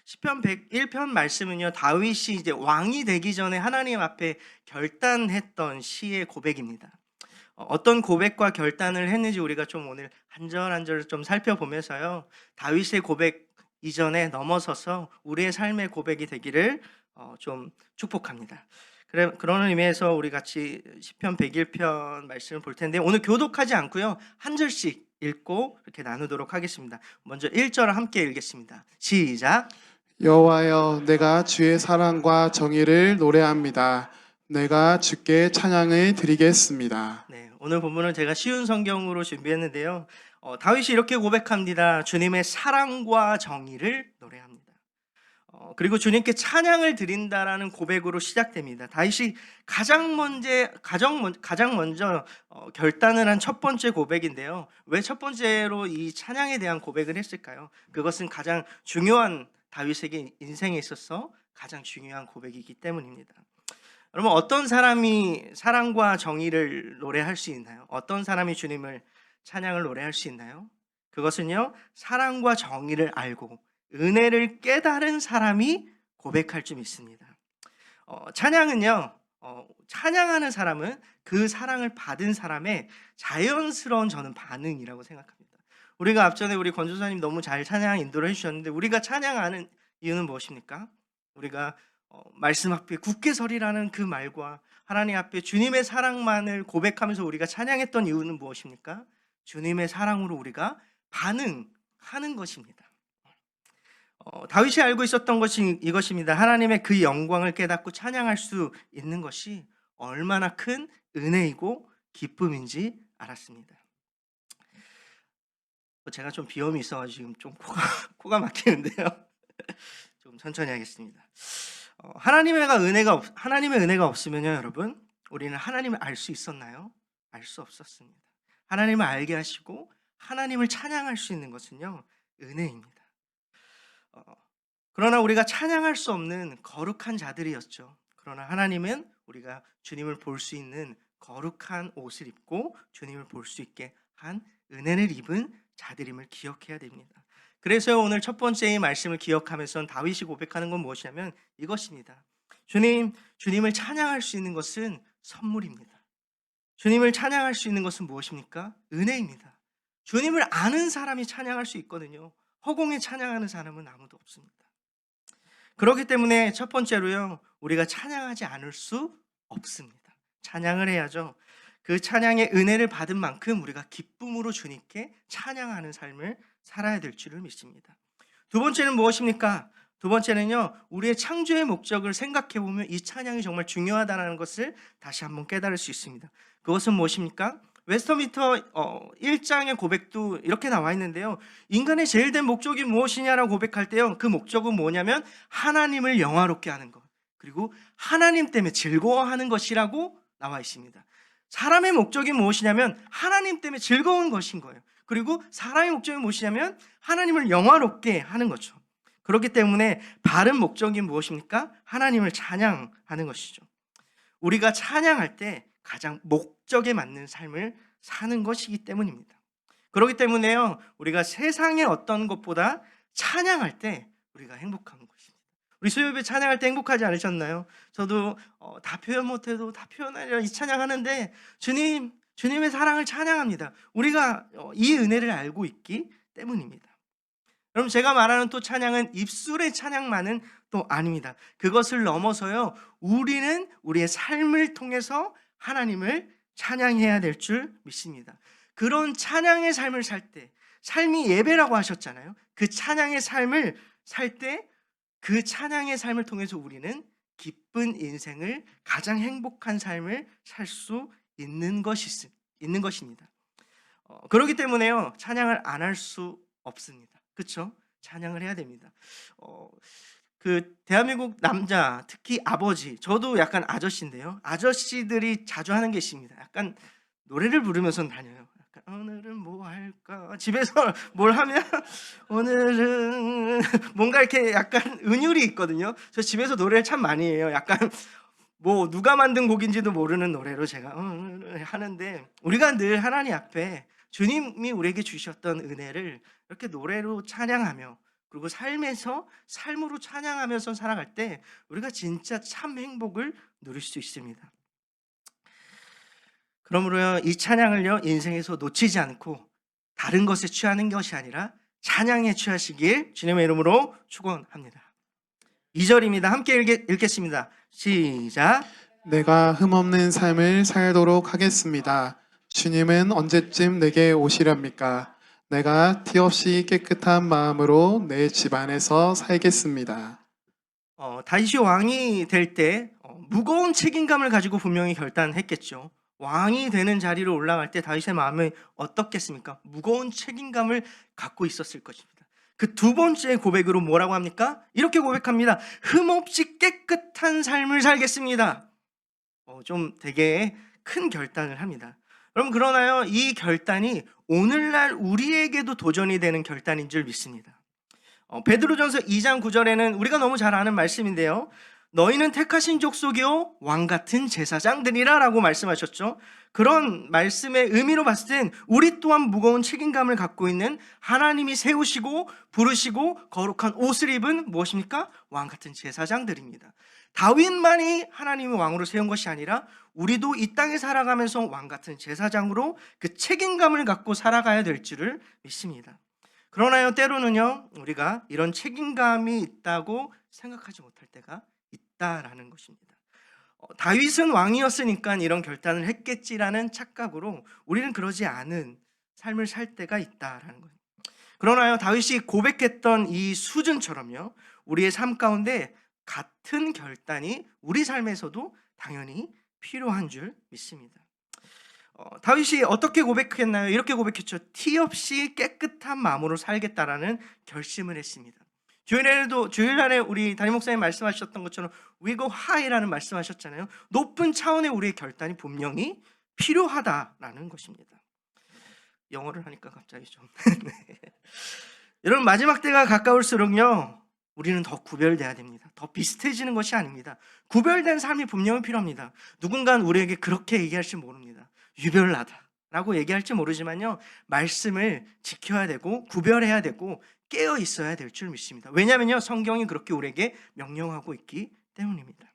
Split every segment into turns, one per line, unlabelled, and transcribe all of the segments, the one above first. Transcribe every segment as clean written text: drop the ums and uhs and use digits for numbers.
시편 101편 말씀은요, 다윗이 이제 왕이 되기 전에 하나님 앞에 결단했던 시의 고백입니다. 어떤 고백과 결단을 했는지 우리가 좀 오늘 한 절 한 절 좀 살펴보면서요, 다윗의 고백 이전에 넘어서서 우리의 삶의 고백이 되기를 좀 축복합니다. 그런 의미에서 우리 같이 시편 101편 말씀을 볼 텐데, 오늘 교독하지 않고요, 한 절씩 읽고 이렇게 나누도록 하겠습니다. 먼저 1절 함께 읽겠습니다. 시작.
여호와여, 내가 주의 사랑과 정의를 노래합니다. 내가 주께 찬양을 드리겠습니다.
네, 오늘 본문은 제가 쉬운 성경으로 준비했는데요. 다윗이 이렇게 고백합니다. 주님의 사랑과 정의를 노래합니다. 그리고 주님께 찬양을 드린다라는 고백으로 시작됩니다. 다윗이 가장 먼저 결단을 한 첫 번째 고백인데요. 왜 첫 번째로 이 찬양에 대한 고백을 했을까요? 그것은 가장 중요한, 다윗에게 인생에 있어서 가장 중요한 고백이기 때문입니다. 여러분, 어떤 사람이 사랑과 정의를 노래할 수 있나요? 어떤 사람이 주님을 찬양을 노래할 수 있나요? 그것은요, 사랑과 정의를 알고 은혜를 깨달은 사람이 고백할 줄 믿습니다. 찬양은요, 찬양하는 사람은 그 사랑을 받은 사람의 자연스러운, 저는 반응이라고 생각합니다. 우리가 앞전에 우리 권조사님 너무 잘 찬양 인도를 해주셨는데, 우리가 찬양하는 이유는 무엇입니까? 우리가 말씀 앞에 굳게 서리라는 그 말과 하나님 앞에 주님의 사랑만을 고백하면서 우리가 찬양했던 이유는 무엇입니까? 주님의 사랑으로 우리가 반응하는 것입니다. 다윗이 알고 있었던 것이 이것입니다. 하나님의 그 영광을 깨닫고 찬양할 수 있는 것이 얼마나 큰 은혜이고 기쁨인지 알았습니다. 제가 좀 비염이 있어가지고 지금 좀 코가 막히는데요. 좀 천천히 하겠습니다. 하나님의 은혜가 없으면요, 여러분, 우리는 하나님을 알 수 있었나요? 알 수 없었습니다. 하나님을 알게 하시고 하나님을 찬양할 수 있는 것은요, 은혜입니다. 그러나 우리가 찬양할 수 없는 거룩한 자들이었죠. 그러나 하나님은 우리가 주님을 볼 수 있는 거룩한 옷을 입고 주님을 볼 수 있게 한 은혜를 입은 자들임을 기억해야 됩니다. 그래서 오늘 첫 번째 이 말씀을 기억하면서 다윗이 고백하는 건 무엇이냐면 이것입니다. 주님을 찬양할 수 있는 것은 선물입니다. 주님을 찬양할 수 있는 것은 무엇입니까? 은혜입니다. 주님을 아는 사람이 찬양할 수 있거든요. 허공에 찬양하는 사람은 아무도 없습니다. 그렇기 때문에 첫 번째로요, 우리가 찬양하지 않을 수 없습니다. 찬양을 해야죠. 그 찬양의 은혜를 받은 만큼 우리가 기쁨으로 주님께 찬양하는 삶을 살아야 될 줄을 믿습니다. 두 번째는 무엇입니까? 두 번째는요, 우리의 창조의 목적을 생각해 보면 이 찬양이 정말 중요하다는 것을 다시 한번 깨달을 수 있습니다. 그것은 무엇입니까? 웨스터민스터 1장의 고백도 이렇게 나와 있는데요, 인간의 제일 된 목적이 무엇이냐라고 고백할 때요, 그 목적은 뭐냐면 하나님을 영화롭게 하는 것, 그리고 하나님 때문에 즐거워하는 것이라고 나와 있습니다. 사람의 목적이 무엇이냐면 하나님 때문에 즐거운 것인 거예요. 그리고 사람의 목적이 무엇이냐면 하나님을 영화롭게 하는 거죠. 그렇기 때문에 바른 목적이 무엇입니까? 하나님을 찬양하는 것이죠. 우리가 찬양할 때 가장 목적에 맞는 삶을 사는 것이기 때문입니다. 그렇기 때문에요, 우리가 세상의 어떤 것보다 찬양할 때 우리가 행복한 것입니다. 우리 수요일에 찬양할 때 행복하지 않으셨나요? 저도 다 표현 못해도 다 표현하려 이 찬양하는데 주님의 사랑을 찬양합니다. 우리가 이 은혜를 알고 있기 때문입니다. 여러분, 제가 말하는 또 찬양은 입술의 찬양만은 또 아닙니다. 그것을 넘어서요, 우리는 우리의 삶을 통해서 하나님을 찬양해야 될 줄 믿습니다. 그런 찬양의 삶을 살 때, 삶이 예배라고 하셨잖아요. 그 찬양의 삶을 살 때, 그 찬양의 삶을 통해서 우리는 기쁜 인생을, 가장 행복한 삶을 살 수 있는 것입니다. 그렇기 때문에요, 찬양을 안 할 수 없습니다. 그렇죠? 찬양을 해야 됩니다. 그 대한민국 남자, 특히 아버지, 저도 약간 아저씨인데요, 아저씨들이 자주 하는 게 있습니다. 약간 노래를 부르면서 다녀요. 약간 오늘은 뭐 할까, 집에서 뭘 하면 오늘은 뭔가 이렇게 약간 은율이 있거든요. 저 집에서 노래를 참 많이 해요. 약간 뭐 누가 만든 곡인지도 모르는 노래로 제가 하는데, 우리가 늘 하나님 앞에 주님이 우리에게 주셨던 은혜를 이렇게 노래로 찬양하며, 그리고 삶에서 삶으로 찬양하면서 살아갈 때 우리가 진짜 참 행복을 누릴 수 있습니다. 그러므로요, 이 찬양을요, 인생에서 놓치지 않고 다른 것에 취하는 것이 아니라 찬양에 취하시길 주님의 이름으로 축원합니다. 2절입니다. 함께 읽겠습니다. 시작.
내가 흠없는 삶을 살도록 하겠습니다. 주님은 언제쯤 내게 오시렵니까? 내가 티 없이 깨끗한 마음으로 내 집안에서 살겠습니다.
다윗이 왕이 될 때 무거운 책임감을 가지고 분명히 결단했겠죠. 왕이 되는 자리로 올라갈 때 다윗의 마음이 어떻겠습니까? 무거운 책임감을 갖고 있었을 것입니다. 그 두 번째 고백으로 뭐라고 합니까? 이렇게 고백합니다. 흠없이 깨끗한 삶을 살겠습니다. 좀 되게 큰 결단을 합니다. 여러분, 그러나요, 이 결단이 오늘날 우리에게도 도전이 되는 결단인 줄 믿습니다. 베드로전서 2장 9절에는 우리가 너무 잘 아는 말씀인데요, 너희는 택하신 족속이요 왕 같은 제사장들이라 라고 말씀하셨죠. 그런 말씀의 의미로 봤을 땐 우리 또한 무거운 책임감을 갖고 있는, 하나님이 세우시고 부르시고 거룩한 옷을 입은 무엇입니까? 왕 같은 제사장들입니다. 다윗만이 하나님이 왕으로 세운 것이 아니라 우리도 이 땅에 살아가면서 왕 같은 제사장으로 그 책임감을 갖고 살아가야 될 줄을 믿습니다. 그러나요, 때로는요, 우리가 이런 책임감이 있다고 생각하지 못할 때가 있다라는 것입니다. 다윗은 왕이었으니까 이런 결단을 했겠지라는 착각으로 우리는 그러지 않은 삶을 살 때가 있다라는 거예요. 그러나요, 다윗이 고백했던 이 수준처럼요, 우리의 삶 가운데 같은 결단이 우리 삶에서도 당연히 필요한 줄 믿습니다. 다윗이 어떻게 고백했나요? 이렇게 고백했죠. 티 없이 깨끗한 마음으로 살겠다라는 결심을 했습니다. 주일날에 우리 담임 목사님 말씀하셨던 것처럼 We go high라는 말씀하셨잖아요. 높은 차원의 우리의 결단이 분명히 필요하다라는 것입니다. 영어를 하니까 갑자기 좀 네. 여러분, 마지막 때가 가까울수록요, 우리는 더 구별돼야 됩니다. 더 비슷해지는 것이 아닙니다. 구별된 삶이 분명히 필요합니다. 누군가는 우리에게 그렇게 얘기할지 모릅니다. 유별나다라고 얘기할지 모르지만요, 말씀을 지켜야 되고 구별해야 되고 깨어 있어야 될 줄 믿습니다. 왜냐하면요, 성경이 그렇게 우리에게 명령하고 있기 때문입니다.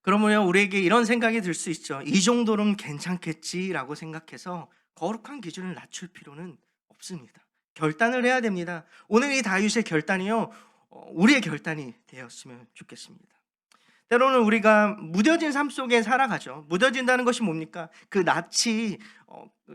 그러면요, 우리에게 이런 생각이 들 수 있죠. 이 정도는 괜찮겠지라고 생각해서 거룩한 기준을 낮출 필요는 없습니다. 결단을 해야 됩니다. 오늘 이 다윗의 결단이요, 우리의 결단이 되었으면 좋겠습니다. 때로는 우리가 무뎌진 삶 속에 살아가죠. 무뎌진다는 것이 뭡니까? 그 낫이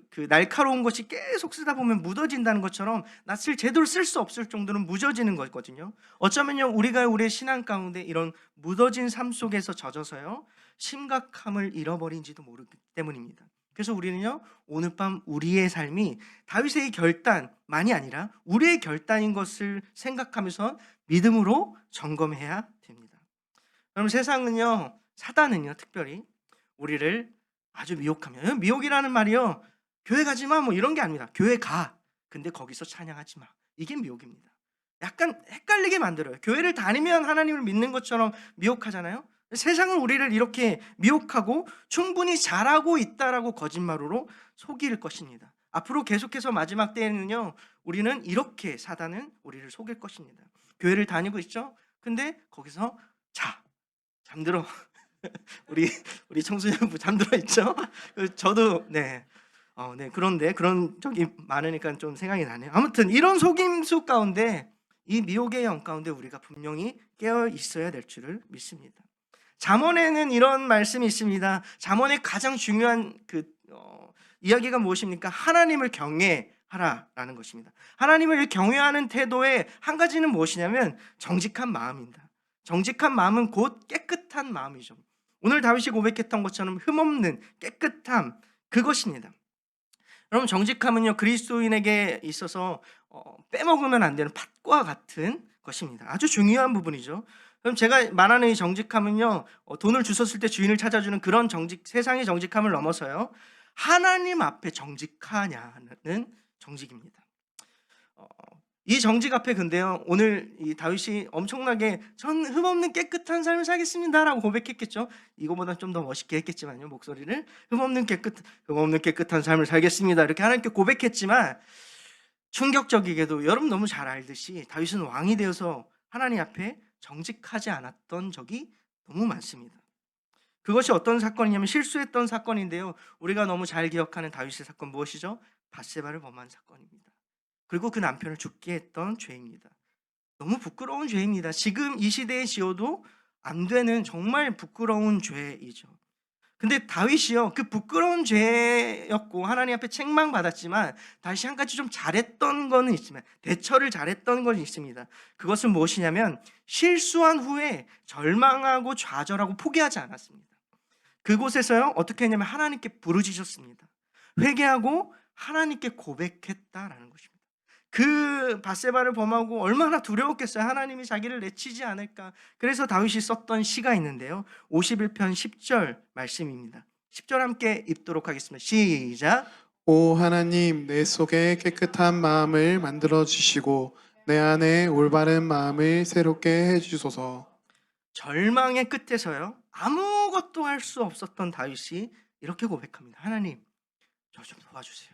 그 날카로운 것이 계속 쓰다 보면 무뎌진다는 것처럼 낫을 제대로 쓸 수 없을 정도로 무뎌지는 거거든요. 어쩌면요, 우리가 우리의 신앙 가운데 이런 무뎌진 삶 속에서 젖어서요, 심각함을 잃어버린지도 모르기 때문입니다. 그래서 우리는요, 오늘 밤 우리의 삶이 다윗의 결단만이 아니라 우리의 결단인 것을 생각하면서 믿음으로 점검해야 됩니다. 그럼 세상은요, 사단은요, 특별히 우리를 아주 미혹하며, 미혹이라는 말이요, 교회 가지 마 뭐 이런 게 아닙니다. 교회 가, 근데 거기서 찬양하지 마, 이게 미혹입니다. 약간 헷갈리게 만들어요. 교회를 다니면 하나님을 믿는 것처럼 미혹하잖아요. 세상은 우리를 이렇게 미혹하고 충분히 잘하고 있다라고 거짓말로 속일 것입니다. 앞으로 계속해서 마지막 때에는요, 우리는 이렇게, 사단은 우리를 속일 것입니다. 교회를 다니고 있죠? 근데 거기서 잠들어. 우리 청소년부 잠들어 있죠? 저도 그런데 그런 적이 많으니까 좀 생각이 나네요. 아무튼 이런 속임수 가운데, 이 미혹의 영 가운데 우리가 분명히 깨어 있어야 될 줄을 믿습니다. 잠언에는 이런 말씀이 있습니다. 잠언의 가장 중요한 이야기가 무엇입니까? 하나님을 경외하라라는 것입니다. 하나님을 경외하는 태도의 한 가지는 무엇이냐면 정직한 마음입니다. 정직한 마음은 곧 깨끗한 마음이죠. 오늘 다윗이 고백했던 것처럼 흠없는 깨끗함, 그것입니다. 여러분, 정직함은요, 그리스도인에게 있어서 빼먹으면 안 되는 팥과 같은 것입니다. 아주 중요한 부분이죠. 그럼 제가 말하는 이 정직함은요, 돈을 주웠을 때 주인을 찾아주는 그런 세상의 정직함을 넘어서요, 하나님 앞에 정직하냐는 정직입니다. 이 정직 앞에, 근데요, 오늘 이 다윗이 엄청나게 전 흠없는 깨끗한 삶을 살겠습니다 라고 고백했겠죠. 이거보다 좀 더 멋있게 했겠지만요, 목소리를. 흠없는 깨끗한 삶을 살겠습니다 이렇게 하나님께 고백했지만, 충격적이게도 여러분 너무 잘 알듯이 다윗은 왕이 되어서 하나님 앞에 정직하지 않았던 적이 너무 많습니다. 그것이 어떤 사건이냐면 실수했던 사건인데요. 우리가 너무 잘 기억하는 다윗의 사건 무엇이죠? 밧세바를 범한 사건입니다. 그리고 그 남편을 죽게 했던 죄입니다. 너무 부끄러운 죄입니다. 지금 이 시대에 지어도 안 되는 정말 부끄러운 죄이죠. 근데 다윗이요, 그 부끄러운 죄였고 하나님 앞에 책망받았지만 다시 한 가지 좀 잘했던 거는 있지만, 대처를 잘했던 건 있습니다. 그것은 무엇이냐면 실수한 후에 절망하고 좌절하고 포기하지 않았습니다. 그곳에서요 어떻게 했냐면 하나님께 부르짖었습니다. 회개하고 하나님께 고백했다라는 것입니다. 그 밧세바를 범하고 얼마나 두려웠겠어요. 하나님이 자기를 내치지 않을까. 그래서 다윗이 썼던 시가 있는데요. 51편 10절 말씀입니다. 10절 함께 읽도록 하겠습니다. 시작.
오 하나님, 내 속에 깨끗한 마음을 만들어 주시고 내 안에 올바른 마음을 새롭게 해 주소서.
절망의 끝에서요 아무것도 할 수 없었던 다윗이 이렇게 고백합니다. 하나님, 저 좀 도와주세요.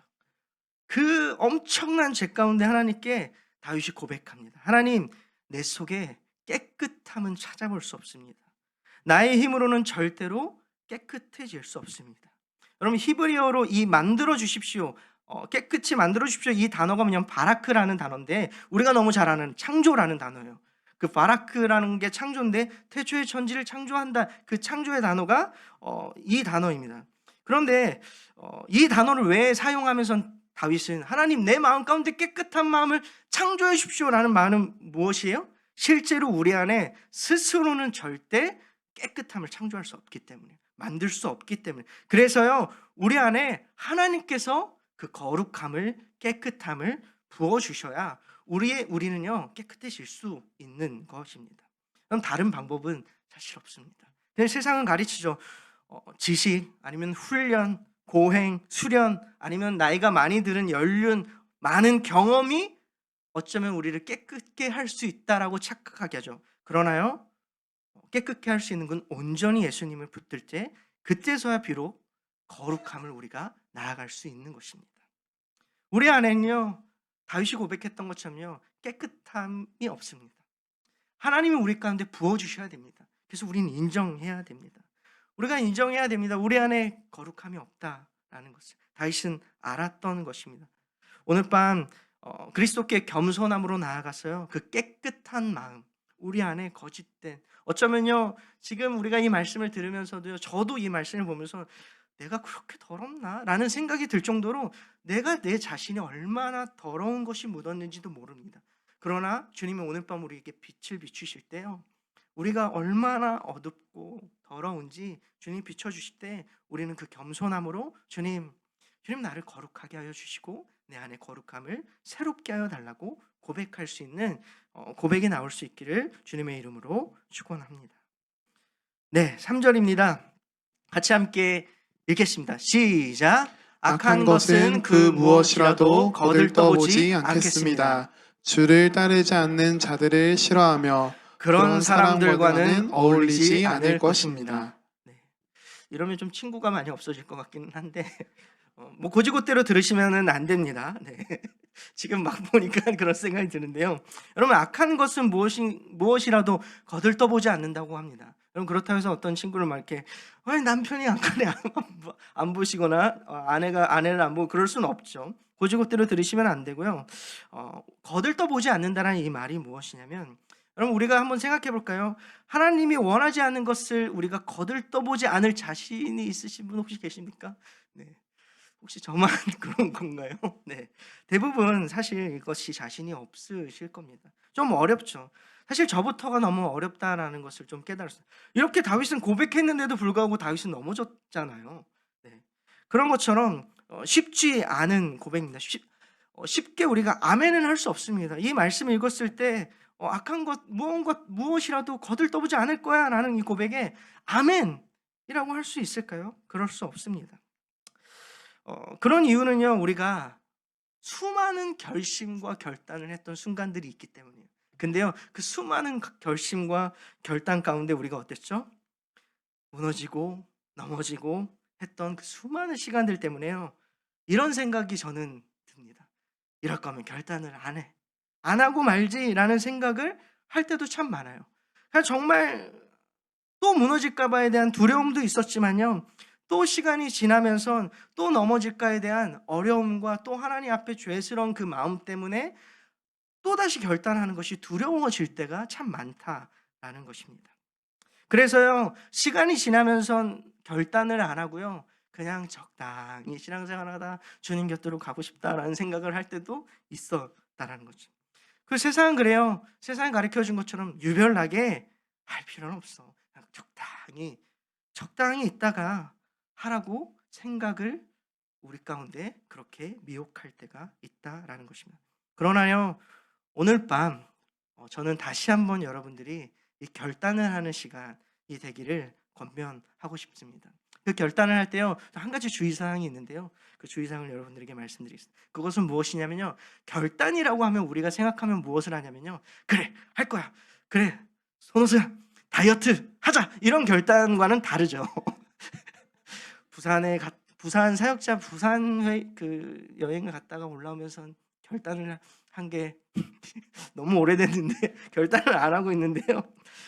그 엄청난 죄 가운데 하나님께 다윗이 고백합니다. 하나님, 내 속에 깨끗함은 찾아볼 수 없습니다. 나의 힘으로는 절대로 깨끗해질 수 없습니다. 여러분, 히브리어로 이 만들어 주십시오, 깨끗이 만들어 주십시오, 이 단어가 뭐냐면 바라크라는 단어인데 우리가 너무 잘 아는 창조라는 단어예요. 그 바라크라는 게 창조인데 태초에 천지를 창조한다, 그 창조의 단어가 이 단어입니다. 그런데 이 단어를 왜 사용하면서 다윗은 하나님, 내 마음 가운데 깨끗한 마음을 창조해 주십시오라는 말은 무엇이에요? 실제로 우리 안에 스스로는 절대 깨끗함을 창조할 수 없기 때문에, 만들 수 없기 때문에, 그래서요 우리 안에 하나님께서 그 거룩함을, 깨끗함을 부어주셔야 우리는요 깨끗해질 수 있는 것입니다. 그럼 다른 방법은 사실 없습니다. 그냥 세상은 가르치죠. 지식 아니면 훈련, 고행, 수련, 아니면 나이가 많이 들은 연륜, 많은 경험이 어쩌면 우리를 깨끗게 할 수 있다라고 착각하게 하죠. 그러나요, 깨끗게 할 수 있는 건 온전히 예수님을 붙들 때, 그때서야 비록 거룩함을 우리가 나아갈 수 있는 것입니다. 우리 안에는요 다윗이 고백했던 것처럼요 깨끗함이 없습니다. 하나님이 우리 가운데 부어주셔야 됩니다. 그래서 우리는 인정해야 됩니다. 우리가 인정해야 됩니다. 우리 안에 거룩함이 없다라는 것을 다윗은 알았던 것입니다. 오늘 밤 그리스도께 겸손함으로 나아가서요 그 깨끗한 마음, 우리 안에 거짓된, 어쩌면요 지금 우리가 이 말씀을 들으면서도요 저도 이 말씀을 보면서 내가 그렇게 더럽나? 라는 생각이 들 정도로 내가 내 자신이 얼마나 더러운 것이 묻었는지도 모릅니다. 그러나 주님이 오늘 밤 우리에게 빛을 비추실 때요 우리가 얼마나 어둡고 더러운지 주님 비춰주실 때 우리는 그 겸손함으로 주님 나를 거룩하게 하여 주시고 내 안에 거룩함을 새롭게 하여 달라고 고백할 수 있는 고백이 나올 수 있기를 주님의 이름으로 축원합니다. 네, 3절입니다. 같이 함께 읽겠습니다. 시작.
악한 것은 그 무엇이라도 거들떠보지 않겠습니다. 주를 따르지 않는 자들을 싫어하며
그런 사람들과는 어울리지 않을 것입니다. 네. 이러면 좀 친구가 많이 없어질 것 같기는 한데 뭐 고지고대로 들으시면은 안 됩니다. 네. 지금 막 보니까 그런 생각이 드는데요. 여러분, 악한 것은 무엇이라도 거들떠보지 않는다고 합니다. 여러분, 그렇다고 해서 어떤 친구를 막 이렇게 남편이 악하네 안 보시거나 아내를 안 보고 그럴 수는 없죠. 고지고대로 들으시면 안 되고요. 거들떠보지 않는다라는 이 말이 무엇이냐면, 여러분 우리가 한번 생각해 볼까요? 하나님이 원하지 않는 것을 우리가 거들떠보지 않을 자신이 있으신 분 혹시 계십니까? 네. 혹시 저만 그런 건가요? 네. 대부분 사실 이것이 자신이 없으실 겁니다. 좀 어렵죠. 사실 저부터가 너무 어렵다라는 것을 좀 깨달았어요. 이렇게 다윗은 고백했는데도 불구하고 다윗은 넘어졌잖아요. 네. 그런 것처럼 쉽지 않은 고백입니다. 쉽게 우리가 아멘은 할 수 없습니다. 이 말씀 읽었을 때 악한 것 무엇이라도 거들떠보지 않을 거야 라는 이 고백에 아멘이라고 할 수 있을까요? 그럴 수 없습니다. 그런 이유는요 우리가 수많은 결심과 결단을 했던 순간들이 있기 때문이에요. 근데요 그 수많은 결심과 결단 가운데 우리가 어땠죠? 무너지고 넘어지고 했던 그 수많은 시간들 때문에요 이런 생각이 저는 듭니다. 이럴 거면 결단을 안 해. 안 하고 말지라는 생각을 할 때도 참 많아요. 그냥 정말 또 무너질까 봐에 대한 두려움도 있었지만요. 또 시간이 지나면서 또 넘어질까에 대한 어려움과 또 하나님 앞에 죄스러운 그 마음 때문에 또다시 결단하는 것이 두려워질 때가 참 많다라는 것입니다. 그래서요, 시간이 지나면서 결단을 안 하고요, 그냥 적당히 신앙생활하다 주님 곁으로 가고 싶다라는 생각을 할 때도 있었다라는 거죠. 그 세상은 그래요. 세상이 가르쳐 준 것처럼 유별나게 할 필요는 없어. 그냥 적당히 있다가 하라고 생각을 우리 가운데 그렇게 미혹할 때가 있다라는 것입니다. 그러나요, 오늘 밤 저는 다시 한번 여러분들이 이 결단을 하는 시간이 되기를 권면하고 싶습니다. 그 결단을 할 때요, 한 가지 주의사항이 있는데요, 그 주의사항을 여러분들에게 말씀드리겠습니다. 그것은 무엇이냐면요, 결단이라고 하면 우리가 생각하면 무엇을 하냐면요, 그래 할 거야, 그래 손호수야 다이어트 하자, 이런 결단과는 다르죠. 부산 사역자 부산 그 여행을 갔다가 올라오면서 결단을 한 게 너무 오래됐는데 결단을 안 하고 있는데요.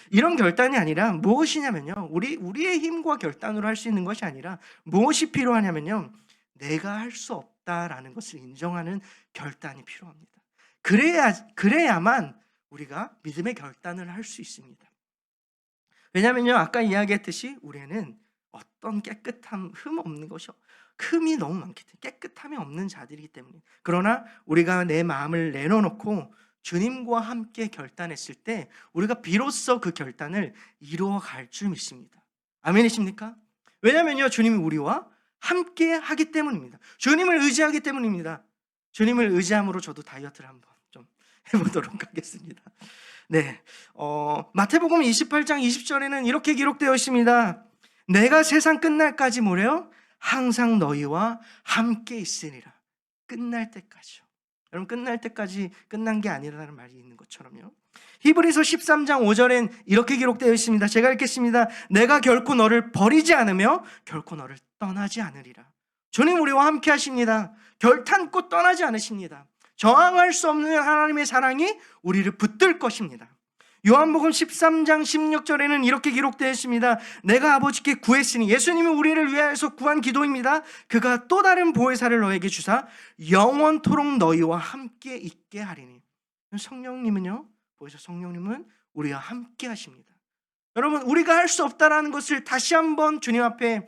이런 결단이 아니라 무엇이냐면요, 우리의 힘과 결단으로 할 수 있는 것이 아니라 무엇이 필요하냐면요, 내가 할 수 없다라는 것을 인정하는 결단이 필요합니다. 그래야만 우리가 믿음의 결단을 할 수 있습니다. 왜냐면요, 아까 이야기했듯이 우리는 어떤 깨끗함, 흠 없는 것이, 흠이 너무 많기 때문에, 깨끗함이 없는 자들이기 때문에. 그러나 우리가 내 마음을 내려놓고 주님과 함께 결단했을 때 우리가 비로소 그 결단을 이루어갈 줄 믿습니다. 아멘이십니까? 왜냐면요, 주님이 우리와 함께 하기 때문입니다. 주님을 의지하기 때문입니다. 주님을 의지함으로 저도 다이어트를 한번 좀 해보도록 하겠습니다. 네, 마태복음 28장 20절에는 이렇게 기록되어 있습니다. 내가 세상 끝날까지 뭐래요? 항상 너희와 함께 있으리라. 끝날 때까지요. 여러분, 끝날 때까지 끝난 게 아니라는 말이 있는 것처럼요. 히브리서 13장 5절엔 이렇게 기록되어 있습니다. 제가 읽겠습니다. 내가 결코 너를 버리지 않으며 결코 너를 떠나지 않으리라. 주님 우리와 함께 하십니다. 결탄코 떠나지 않으십니다. 저항할 수 없는 하나님의 사랑이 우리를 붙들 것입니다. 요한복음 13장 16절에는 이렇게 기록되어 있습니다. 내가 아버지께 구했으니, 예수님이 우리를 위하여서 구한 기도입니다. 그가 또 다른 보혜사를 너에게 주사 영원토록 너희와 함께 있게 하리니. 성령님은요, 보이죠? 성령님은 우리와 함께 하십니다. 여러분, 우리가 할 수 없다라는 것을 다시 한번 주님 앞에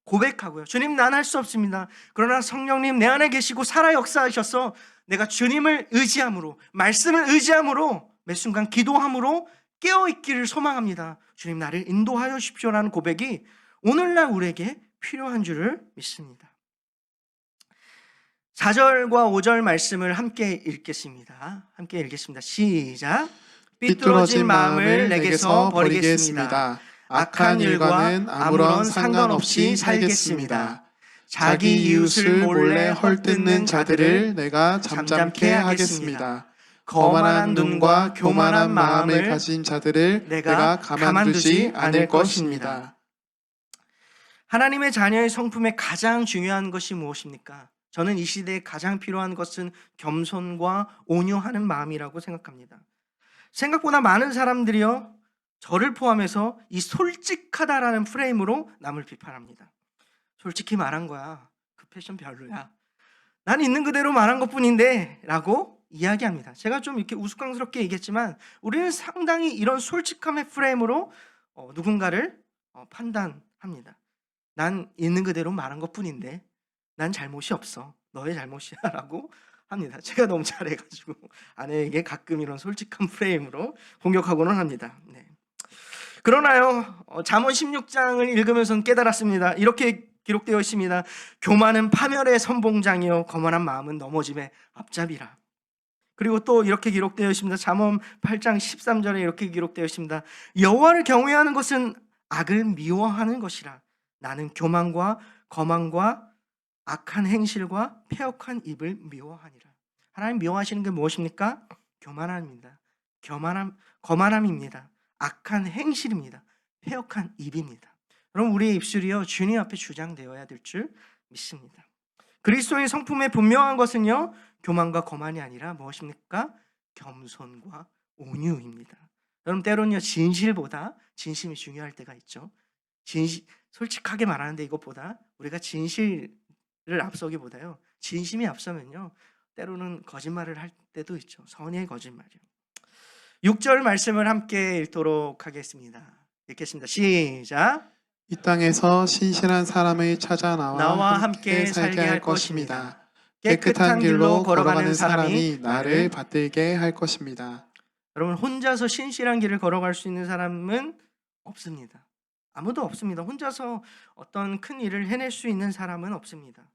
고백하고요, 주님 난 할 수 없습니다. 그러나 성령님 내 안에 계시고 살아 역사하셔서 내가 주님을 의지함으로, 말씀을 의지함으로, 매 순간 기도함으로 깨어있기를 소망합니다. 주님 나를 인도하여 주십시오라는 고백이 오늘날 우리에게 필요한 줄을 믿습니다. 4절과 5절 말씀을 함께 읽겠습니다. 시작.
삐뚤어진 마음을 내게서 버리겠습니다. 악한 일과는 아무런 상관없이 살겠습니다. 자기 이웃을 몰래 헐뜯는 자들을 내가 잠잠케 하겠습니다. 거만한 눈과 교만한 마음을 가진 자들을 내가 가만두지 않을 것입니다.
하나님의 자녀의 성품에 가장 중요한 것이 무엇입니까? 저는 이 시대에 가장 필요한 것은 겸손과 온유하는 마음이라고 생각합니다. 생각보다 많은 사람들이요, 저를 포함해서 이 솔직하다라는 프레임으로 남을 비판합니다. 솔직히 말한 거야, 그 패션 별로야, 난 있는 그대로 말한 것뿐인데 라고 이야기합니다. 제가 좀 이렇게 우스꽝스럽게 얘기했지만 우리는 상당히 이런 솔직함의 프레임으로 누군가를 판단합니다. 난 있는 그대로 말한 것뿐인데 난 잘못이 없어, 너의 잘못이야 라고 합니다. 제가 너무 잘해가지고 아내에게 가끔 이런 솔직한 프레임으로 공격하고는 합니다. 네. 그러나요, 잠언 16장을 읽으면서 깨달았습니다. 이렇게 기록되어 있습니다. 교만은 파멸의 선봉장이요 거만한 마음은 넘어짐의 앞잡이라. 그리고 또 이렇게 기록되어 있습니다. 잠언 8장 13절에 이렇게 기록되어 있습니다. 여호와를 경외하는 것은 악을 미워하는 것이라. 나는 교만과 거만과 악한 행실과 패역한 입을 미워하니라. 하나님 미워하시는 게 무엇입니까? 교만함입니다. 거만함입니다. 악한 행실입니다. 패역한 입입니다. 여러분, 우리의 입술이요 주님 앞에 주장되어야 될 줄 믿습니다. 그리스도의 성품에 분명한 것은요, 교만과 거만이 아니라 무엇입니까? 겸손과 온유입니다. 여러분, 때로는요, 진실보다 진심이 중요할 때가 있죠. 솔직하게 말하는데 이것보다 우리가 진실을 앞서기보다요, 진심이 앞서면요, 때로는 거짓말을 할 때도 있죠. 선의의 거짓말이요. 6절 말씀을 함께 읽도록 하겠습니다. 읽겠습니다. 시작.
이 땅에서 신실한 사람을 찾아
나와
나와
함께
함께
살게
살게
할
할
것입니다.
것입니다. 깨끗한 길로 걸어가는 사람이
나를
나를 받들게 할 것입니다.
여러분, 혼자서 신실한 길을 걸어갈 수 있는 사람은 없습니다. 아무도 없습니다. 혼자서 어떤 큰 일을 해낼 수 있는 사람은 없습니다.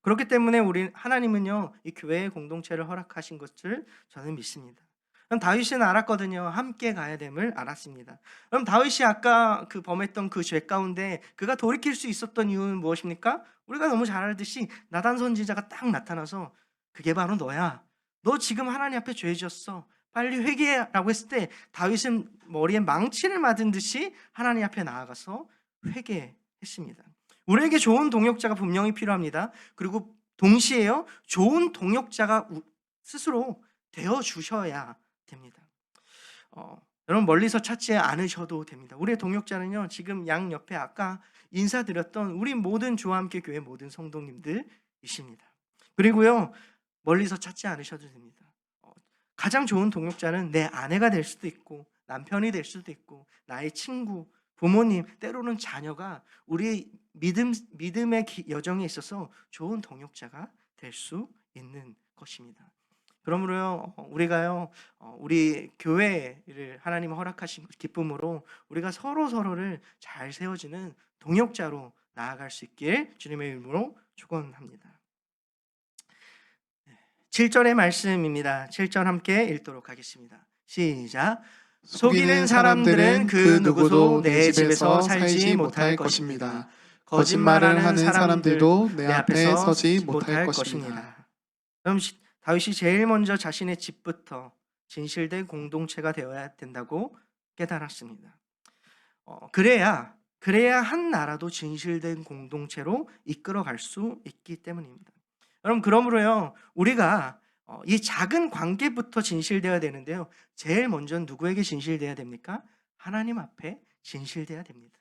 그렇기 때문에 하나님은요, 이 교회의 공동체를 허락하신 것을 저는 믿습니다. 그럼 다윗은 알았거든요. 함께 가야 됨을 알았습니다. 그럼 다윗이 아까 범했던 그 죄 가운데 그가 돌이킬 수 있었던 이유는 무엇입니까? 우리가 너무 잘 알듯이 나단 선지자가 딱 나타나서 그게 바로 너야. 너 지금 하나님 앞에 죄 지었어. 빨리 회개해라고 했을 때 다윗은 머리에 망치를 맞은 듯이 하나님 앞에 나아가서 회개했습니다. 우리에게 좋은 동역자가 분명히 필요합니다. 그리고 동시에요, 좋은 동역자가 스스로 되어 주셔야 됩니다. 여러분, 멀리서 찾지 않으셔도 됩니다. 우리의 동역자는요, 지금 양 옆에 아까 인사드렸던 우리 모든 주와 함께 교회 모든 성도님들이십니다. 그리고요, 멀리서 찾지 않으셔도 됩니다. 가장 좋은 동역자는 내 아내가 될 수도 있고 남편이 될 수도 있고 나의 친구, 부모님, 때로는 자녀가 우리 믿음의 여정에 있어서 좋은 동역자가 될 수 있는 것입니다. 그러므로요, 우리가요, 우리 교회를 하나님 허락하신 기쁨으로 우리가 서로를 잘 세워지는 동역자로 나아갈 수 있길 주님의 이름으로 축원합니다. 7절의 말씀입니다. 7절 함께 읽도록 하겠습니다. 시작. 속이는 사람들은 그 누구도 내 집에서 살지 못할 것입니다. 거짓말을 하는 사람들도 내 앞에 서지 못할 것입니다. 그럼 다윗이 제일 먼저 자신의 집부터 진실된 공동체가 되어야 된다고 깨달았습니다. 그래야 한 나라도 진실된 공동체로 이끌어갈 수 있기 때문입니다. 여러분, 그러므로요, 우리가 이 작은 관계부터 진실되어야 되는데요, 제일 먼저 누구에게 진실되어야 됩니까? 하나님 앞에 진실되어야 됩니다.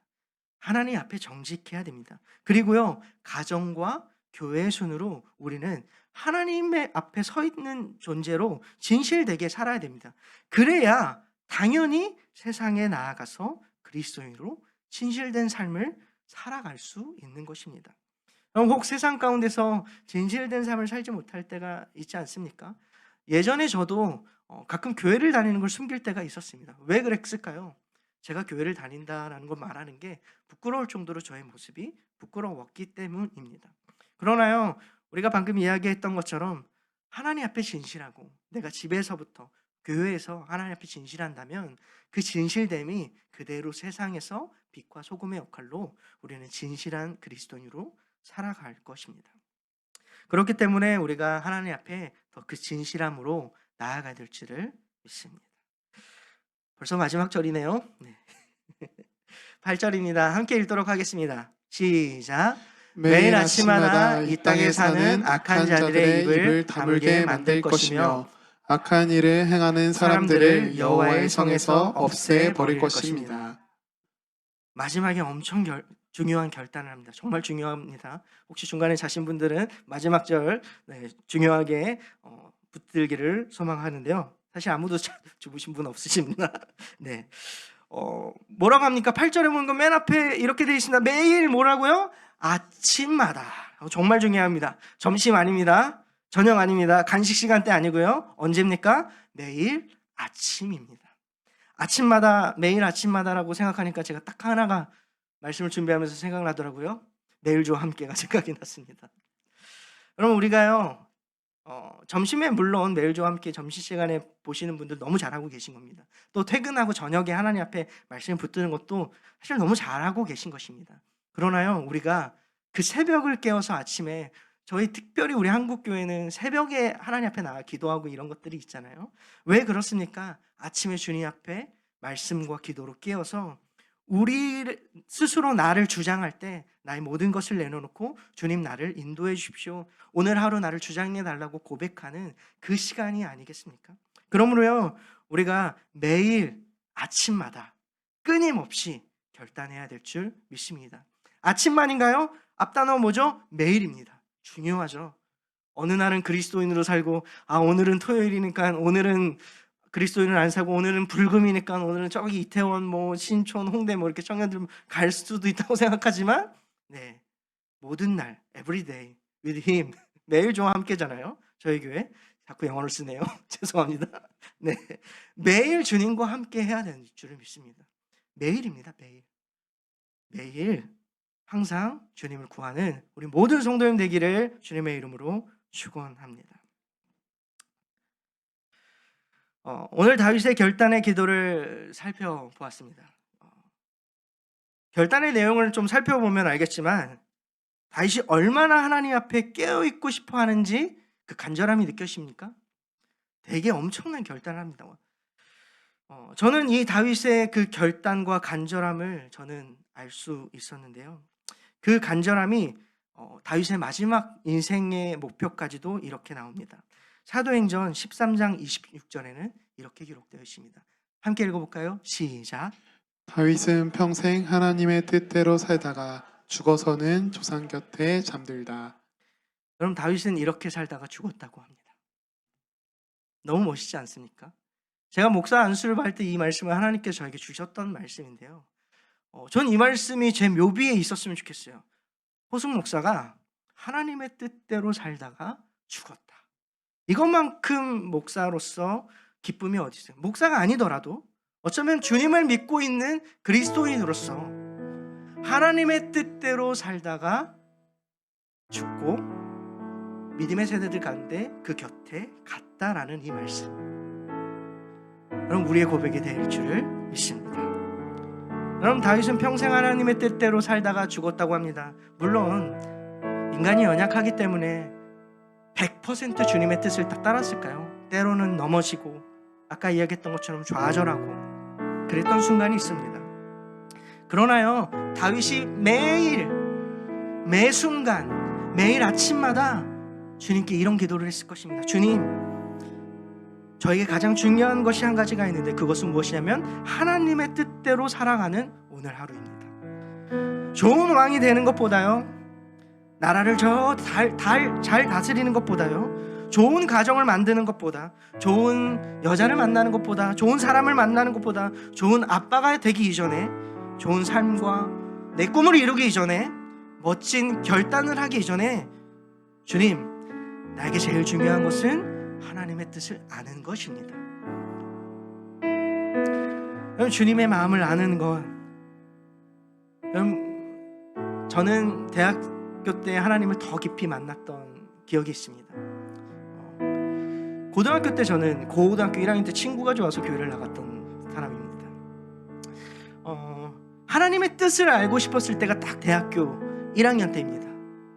하나님 앞에 정직해야 됩니다. 그리고요, 가정과 교회의 순으로 우리는 하나님의 앞에 서 있는 존재로 진실되게 살아야 됩니다. 그래야 당연히 세상에 나아가서 그리스도인으로 진실된 삶을 살아갈 수 있는 것입니다. 혹 세상 가운데서 진실된 삶을 살지 못할 때가 있지 않습니까? 예전에 저도 가끔 교회를 다니는 걸 숨길 때가 있었습니다. 왜 그랬을까요? 제가 교회를 다닌다라는 걸 말하는 게 부끄러울 정도로 저의 모습이 부끄러웠기 때문입니다. 그러나요, 우리가 방금 이야기했던 것처럼 하나님 앞에 진실하고 내가 집에서부터 교회에서 하나님 앞에 진실한다면 그 진실됨이 그대로 세상에서 빛과 소금의 역할로 우리는 진실한 그리스도인으로 살아갈 것입니다. 그렇기 때문에 우리가 하나님 앞에 더 그 진실함으로 나아가야 될지를 믿습니다. 벌써 마지막 절이네요. 네. 8절입니다. 함께 읽도록 하겠습니다. 시작. 매일 아침마다 이 땅에 사는 악한 자들의 입을 다물게 만들 것이며
악한 일을 행하는 사람들을 여호와의 성에서 없애버릴 것입니다.
마지막에 엄청 중요한 결단을 합니다. 정말 중요합니다. 혹시 중간에 자신 분들은 마지막 절 중요하게 붙들기를 소망하는데요. 사실 아무도 주무신 분 없으십니다. 네. 뭐라고 합니까? 8절에 보는 거 맨 앞에 이렇게 되어 있습니다. 매일 뭐라고요? 아침마다. 정말 중요합니다. 점심 아닙니다. 저녁 아닙니다. 간식 시간대 아니고요. 언제입니까? 매일 아침입니다. 아침마다, 매일 아침마다라고 생각하니까 제가 딱 하나가 말씀을 준비하면서 생각나더라고요. 내일 주와 함께가 생각이 났습니다. 여러분, 우리가요, 점심에 물론 매일 주와 함께 점심시간에 보시는 분들 너무 잘하고 계신 겁니다. 또 퇴근하고 저녁에 하나님 앞에 말씀을 붙드는 것도 사실 너무 잘하고 계신 것입니다. 그러나요, 우리가 그 새벽을 깨워서 아침에 특별히 우리 한국교회는 새벽에 하나님 앞에 나가 기도하고 이런 것들이 있잖아요. 왜 그렇습니까? 아침에 주님 앞에 말씀과 기도로 깨어서 우리 스스로 나를 주장할 때 나의 모든 것을 내려놓고 주님 나를 인도해 주십시오. 오늘 하루 나를 주장해 달라고 고백하는 그 시간이 아니겠습니까? 그러므로요, 우리가 매일 아침마다 끊임없이 결단해야 될 줄 믿습니다. 아침만인가요? 앞단어 뭐죠? 매일입니다. 중요하죠. 어느 날은 그리스도인으로 살고, 오늘은 토요일이니까 오늘은 그리스도인을 안 사고, 오늘은 불금이니까 오늘은 저기 이태원 뭐 신촌 홍대 뭐 이렇게 청년들 갈 수도 있다고 생각하지만, 네, 모든 날 everyday with him, 매일 저와 함께잖아요. 저희 교회 자꾸 영어를 쓰네요. 죄송합니다. 네, 매일 주님과 함께 해야 되는 줄을 믿습니다. 매일입니다. 매일 항상 주님을 구하는 우리 모든 성도님 되기를 주님의 이름으로 축원합니다. 오늘 다윗의 결단의 기도를 살펴보았습니다. 결단의 내용을 좀 살펴보면 알겠지만 다윗이 얼마나 하나님 앞에 깨어있고 싶어 하는지 그 간절함이 느껴집니까? 되게 엄청난 결단을 합니다. 저는 이 다윗의 그 결단과 간절함을 저는 알 수 있었는데요. 그 간절함이 다윗의 마지막 인생의 목표까지도 이렇게 나옵니다. 사도행전 13장 26절에는 이렇게 기록되어 있습니다. 함께 읽어볼까요? 시작.
다윗은 평생 하나님의 뜻대로 살다가 죽어서는 조상 곁에 잠들다.
여러분, 다윗은 이렇게 살다가 죽었다고 합니다. 너무 멋있지 않습니까? 제가 목사 안수를 받을 때 이 말씀을 하나님께서 저에게 주셨던 말씀인데요. 전 이 말씀이 제 묘비에 있었으면 좋겠어요. 호숙 목사가 하나님의 뜻대로 살다가 죽었다. 이것만큼 목사로서 기쁨이 어디 있어요? 목사가 아니더라도 어쩌면 주님을 믿고 있는 그리스도인으로서 하나님의 뜻대로 살다가 죽고 믿음의 세대들 가운데 그 곁에 갔다라는 이 말씀, 여러분, 우리의 고백이 될 줄을 믿습니다. 여러분, 다윗은 평생 하나님의 뜻대로 살다가 죽었다고 합니다. 물론 인간이 연약하기 때문에 100% 주님의 뜻을 다 따랐을까요? 때로는 넘어지고 아까 이야기했던 것처럼 좌절하고 그랬던 순간이 있습니다. 그러나요, 다윗이 매 순간 매일 아침마다 주님께 이런 기도를 했을 것입니다. 주님, 저에게 가장 중요한 것이 한 가지가 있는데 그것은 무엇이냐면 하나님의 뜻대로 살아가는 오늘 하루입니다. 좋은 왕이 되는 것보다요, 나라를 잘 다스리는 것보다요, 좋은 가정을 만드는 것보다, 좋은 여자를 만나는 것보다, 좋은 사람을 만나는 것보다, 좋은 아빠가 되기 이전에, 좋은 삶과 내 꿈을 이루기 이전에, 멋진 결단을 하기 이전에, 주님, 나에게 제일 중요한 것은 하나님의 뜻을 아는 것입니다. 여러분, 주님의 마음을 아는 것, 여러분, 저는 대학교 때 하나님을 더 깊이 만났던 기억이 있습니다. 고등학교 때 저는 고등학교 1학년 때 친구가 좋아서 교회를 나갔던 사람입니다. 하나님의 뜻을 알고 싶었을 때가 딱 대학교 1학년 때입니다.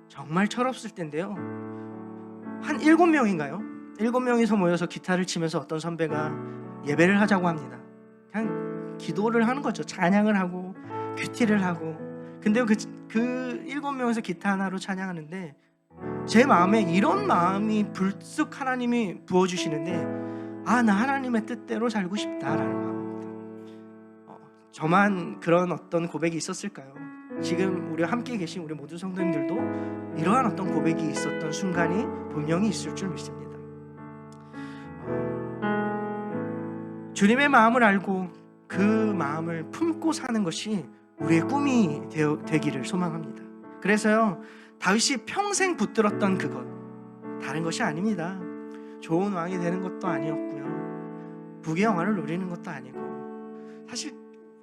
정말 철없을 때인데요. 한 7명인가요? 7명이서 모여서 기타를 치면서 어떤 선배가 예배를 하자고 합니다. 그냥 기도를 하는 거죠. 찬양을 하고 큐티를 하고. 근데 그 7명에서 기타 하나로 찬양하는데 제 마음에 이런 마음이 불쑥 하나님이 부어주시는데, 나 하나님의 뜻대로 살고 싶다라는 마음입니다. 저만 그런 어떤 고백이 있었을까요? 지금 우리와 함께 계신 우리 모든 성도님들도 이러한 어떤 고백이 있었던 순간이 분명히 있을 줄 믿습니다. 주님의 마음을 알고 그 마음을 품고 사는 것이 우리의 꿈이 되기를 소망합니다. 그래서요, 다윗이 평생 붙들었던 그것, 다른 것이 아닙니다. 좋은 왕이 되는 것도 아니었고요, 부귀 영화를 누리는 것도 아니고, 사실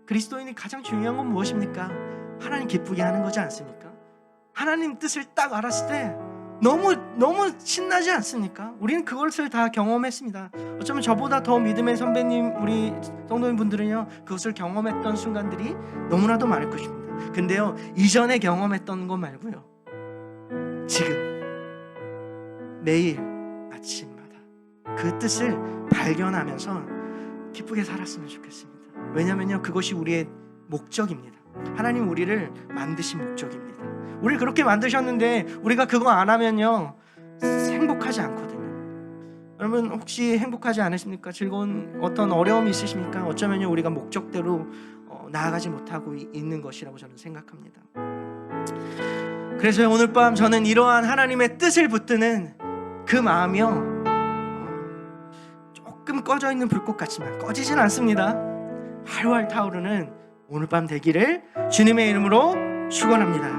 그리스도인이 가장 중요한 건 무엇입니까? 하나님 기쁘게 하는 거지 않습니까? 하나님 뜻을 딱 알았을 때 너무 신나지 않습니까? 우리는 그것을 다 경험했습니다. 어쩌면 저보다 더 믿음의 선배님, 우리 성도님 분들은요, 그것을 경험했던 순간들이 너무나도 많을 것입니다. 근데요, 이전에 경험했던 것 말고요, 지금 매일 아침마다 그 뜻을 발견하면서 기쁘게 살았으면 좋겠습니다. 왜냐면요, 그것이 우리의 목적입니다. 하나님 우리를 만드신 목적입니다. 우리를 그렇게 만드셨는데 우리가 그거 안 하면요 행복하지 않거든요. 여러분 혹시 행복하지 않으십니까? 즐거운 어떤 어려움이 있으십니까? 어쩌면요 우리가 목적대로 나아가지 못하고 있는 것이라고 저는 생각합니다. 그래서 오늘 밤 저는 이러한 하나님의 뜻을 붙드는 그 마음이요 조금 꺼져 있는 불꽃 같지만 꺼지진 않습니다. 활활 타오르는 오늘 밤 되기를 주님의 이름으로 축원합니다.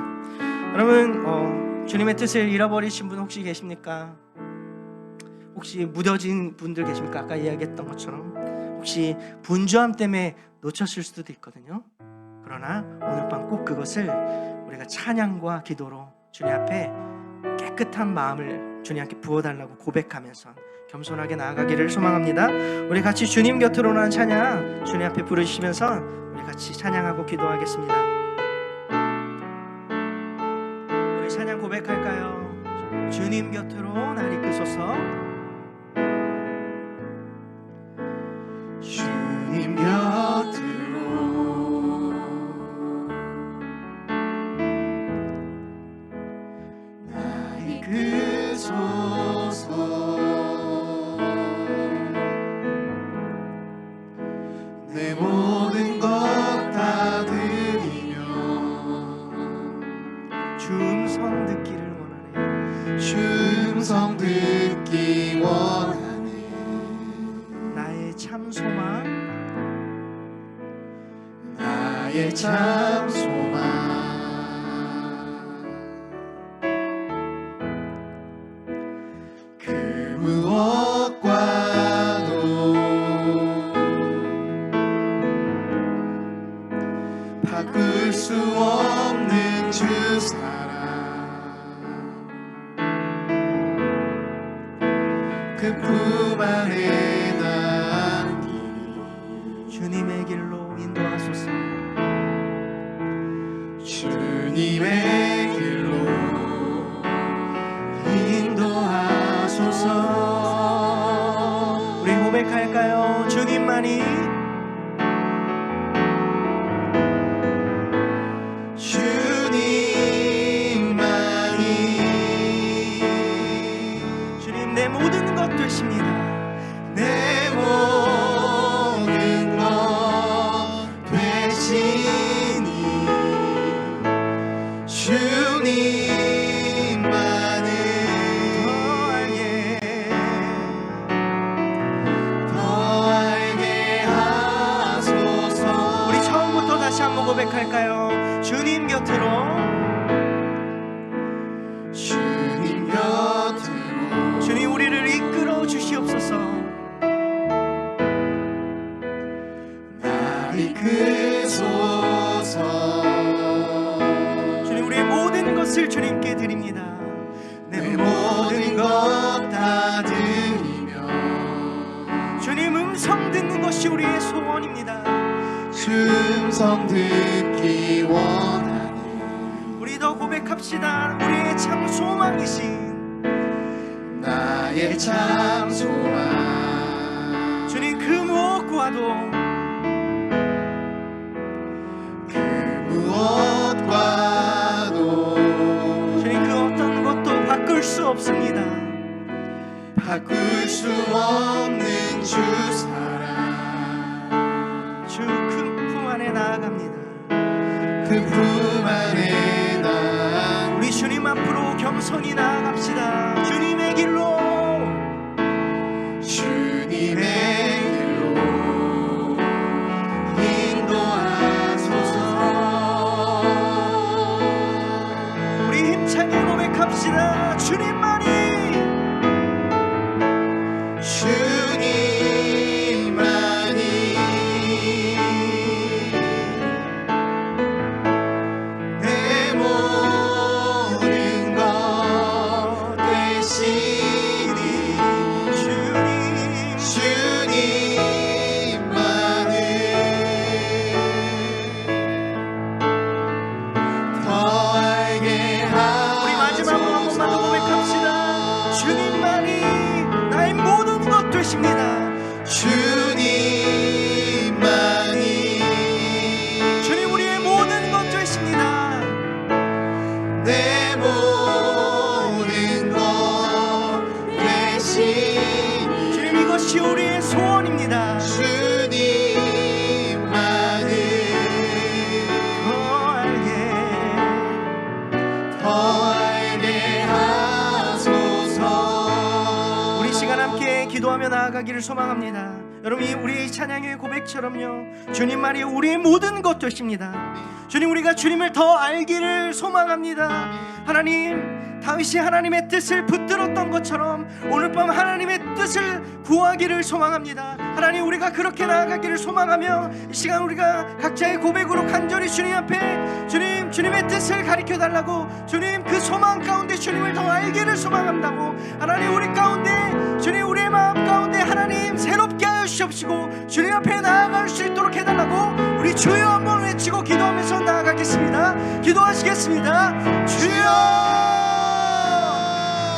여러분 주님의 뜻을 잃어버리신 분 혹시 계십니까? 혹시 무뎌진 분들 계십니까? 아까 이야기했던 것처럼 혹시 분주함 때문에 놓쳤을 수도 있거든요. 그러나 오늘 밤 꼭 그것을 우리가 찬양과 기도로 주님 앞에 깨끗한 마음을 주님께 부어달라고 고백하면서 겸손하게 나아가기를 소망합니다. 우리 같이 주님 곁으로 오는 찬양 주님 앞에 부르시면서 우리 같이 찬양하고 기도하겠습니다. 우리 찬양 고백할까요? 주님 곁으로 날 이끄소서.
주님 곁으로 날 이끄소서. 내 모든 것 다 드리며
주 음성 듣기를 원하네.
주 음성 듣기 원하네.
나의 참 소망
나의 참 소망 그 무엇과도 바꿀 수 없는 주 사랑 그 품 안에 남기리
주님의 길로 인도하소서.
주님의 길로 인도하소서.
우리 고백할까요? 주님만이 주님 내 모든 것 되십니다.
내 모든 것 되시니 주님만을 더 알게 하소서.
우리 처음부터 다시 한번 고백할까요? 주님 곁으로
주님 곁으로
주님 우리를 이끌어 주시옵소서.
날 이끄소서.
주님 우리의 모든 것을 주님께 드립니다.
내 모든 것 다 드리며
주님 음성 듣는 것이 우리의 소원입니다.
주 음성 듣기 원하네.
우리 더 고백합시다. 우리의 참 소망이신
나의 참 소망
주님 그 무엇과도
그 무엇과도
주님 그 어떤 것도 바꿀 수 없습니다.
바꿀 수 없는 주 사랑
주 큰 품 안에 나아갑니다.
그 품 안에 나
우리 주님 앞으로 겸손히 나아갑시다. 주님의 길로
주님의 길로 인도하소서.
우리 힘차게 고백합시다. 주님만이
내 모든 것 되시
나아가기를 소망합니다. 여러분, 이 우리의 찬양의 고백처럼요, 주님만이 우리의 모든 것 되십니다. 주님, 우리가 주님을 더 알기를 소망합니다. 하나님, 다윗이 하나님의 뜻을 붙들었던 것처럼 오늘 밤 하나님의 뜻을 구하기를 소망합니다. 하나님, 우리가 그렇게 나아가기를 소망하며 이 시간 우리가 각자의 고백으로 간절히 주님 앞에 주님의 뜻을 가르쳐달라고, 주님 그 소망 가운데 주님을 더 알기를 소망한다고, 하나님 우리 가운데 주님, 우리의 마음 가운데 하나님 새롭게 하여 주시옵시고 주님 앞에 나아갈 수 있도록 해달라고 우리 주여 한번 외치고 기도하면서 나아가겠습니다. 기도하시겠습니다. 주여.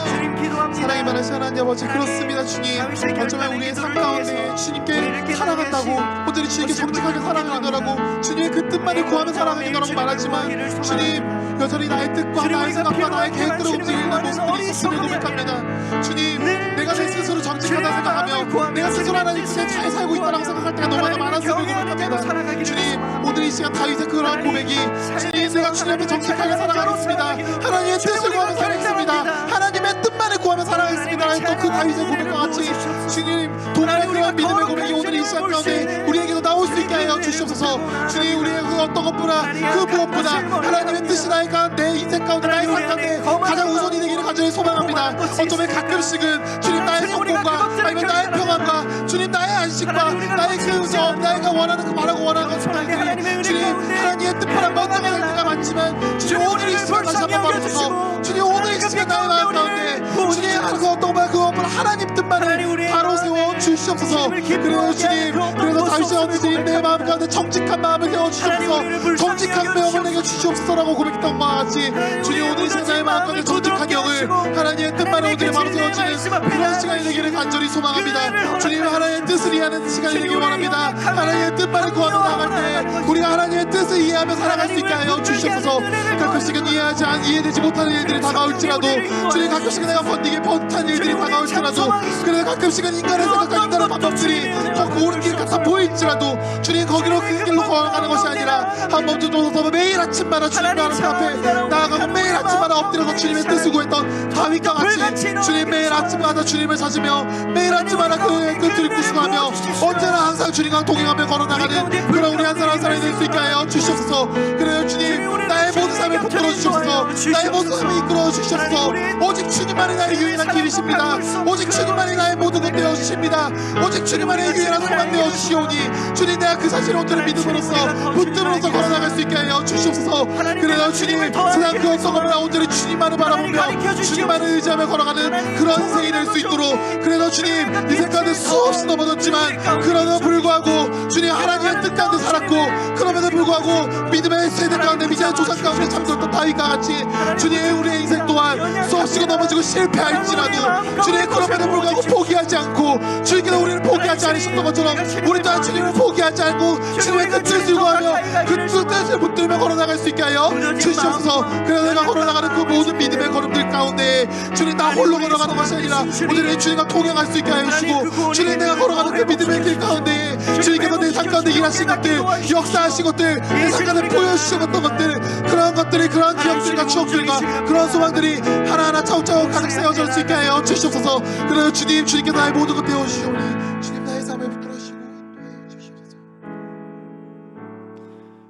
주님 기도합니다.
사랑이 많으신 하나님 아버지, 그렇습니다. 주님, 어쩌면 우리의 삶 가운데 주님께 살아간다고, 오늘이 주님께 정직하게 살아가느라고, 주님의 그 뜻만을 구하며 살아가느라고 말하지만 주님, 여전히 나의 뜻과 나의 생각과 나의 계획대로 움직이는 모습들이 있었음을 고백합니다. 주님, 내가 내 스스로 정직하다 생각하며 내가 스스로 하나님 뜻에 잘 살고 있다고 생각할 때가 너무나 많았음을 고백합니다. 주님, 오늘 이 시간 다윗의 그러한 고백이, 주님, 내가 주님 앞에 정직하게 살아가겠습니다, 하나님의 뜻을 구하며 살겠습니다, 하나님의 뜻만을 구하며 살아가겠습니다, 또 그 다윗의 고백과 같이 주님, 동일한 그런 믿음의 고백이 오늘 이 시간 가운데 우리에게도 나올 수 있게 하여 주시옵소서. 주님, 우리의 그 어떤 것보다 그 무엇보다 하나님의 뜻이 내 인생 가운데, 나의 삶 가운데 가장 우선이 되기를 간절히 소망합니다. 어쩌면 가끔씩은 주님, 나의 성공과 아니면 나의 평안과 주님, 나의 안식과 나의 내가 원하는 그 말하고 원하는 것들이 주님, 하나님의 뜻보다 먼저가 될 때가 많지만 주님, 오늘 이 시간 다시 한번 말해주셔서 주님, 오늘 이 시간 나의 마음 가운데 주님, 그 어떤 것보다 하나님 뜻만을 바로 세워 주시옵소서. 그래요 주님, 그래서 다윗이 언제든 내 마음 가운데 정직한 마음을 세워 주시옵소서, 정직한 마음을 내게 주시옵소서라고 고백했던 것과 같이 주님, 오늘 이 시간 나의 마음 가운데 정직한 영을 하나님의 뜻만을 오늘 바로 세워주는 그런 시간이 되기를 간절히 소망합니다. 주님, 하나님의 뜻을 이해하는 시간이 되길 원합니다. 하나님의 뜻만을 구하며 나아갈 때 우리가 하나님의 뜻을 이해하며 살아갈 수 있게 하여 주시옵소서. 가끔씩은 이해되지 못하는 일들이 다가올지라도 주님, 가끔씩은 내가 번디게 번탄 일들이 다가올지라도, 그래서 가끔씩은 인간의 생각과 인간의 방법들이 더 옳은 길 같아 보일지라도 주님, 거기로 그 길로 걸어가는 것이 아니라 한 번도 더 매일 아침마다 주님 앞에 나아가고 매일 아침마다 엎드려서 주님의 뜻을 구했던 다윗과 같이 주님, 매일 아침마다 주님을 찾으며 매일 아침마다 그의 뜻을 구수하며 언제나 항상 주님과 동행하며 걸어나가는 그런 우리 한 사람 한 사람이 될 수 있게 하여 주시옵소서. 그래요 주님, 나의 모든 삶을 붙들어 주시옵소서, 나의 모든 삶을 이끌어 주시옵소서. 오직 주님만이 나의 유일한 길이십니다. 오직 주님만이 나의 모든 것 되어 주십니다. 오직 주님만이 유일한 소망 되어 주시오니 주님, 내가 그 사실을 오늘의 믿음으로써 붙들어서 걸어나갈 수 있게 하여 주시옵소서. 그래요 주님, 세상 그 어떤 것보다 오늘의 주님만을 바라보며 주님만을 의지하며 걸어가는 그런 인생이 될 수 있도록, 그래도 주님, 이 생각은 수없이 넘어졌지만 그러나 불구하고 주님, 하나님의 뜻 가운데 살았고, 그럼에도 불구하고 믿음의 세대 가운데 미자의 조상 가운데 잠들었던 다윗과 같이 주님, 우리의 인생 또한 수없이 넘어지고 실패할지라도 주님, 그럼에도 불구하고 포기하지 않고 주님께서 우리를 포기하지 않으셨던 것처럼 우리 또한 주님을 포기하지 않고 주님의 그 뜻을 구하며 그 뜻을 붙들며 걸어나갈 수 있게 하여 주시옵소서. 그래서 내가 걸어나가는 그 모든 믿음의 걸음들 가운데 주님, 나 홀로 걸어가는 것이 아니라 오늘 주님과 동행할 수 있게 하여 주시고, 주님, 내가 걸어가는 그 믿음의 길 가운데 주님께서 내 삶 가운데 일하신 것들, 역사하신 것들, 내 삶 가운데 보여주셨던 것들, 그러한 것들이, 그러한 기억들과 추억들과 그런 소망들이 하나하나 차곡차곡 가득 세워질 수 있게 하여 주시옵소서. 그래요 주님, 주님께 나의 모든 것 되어주시오니 주님, 나의 삶을 붙들어주시고 인도하여 주시옵소서.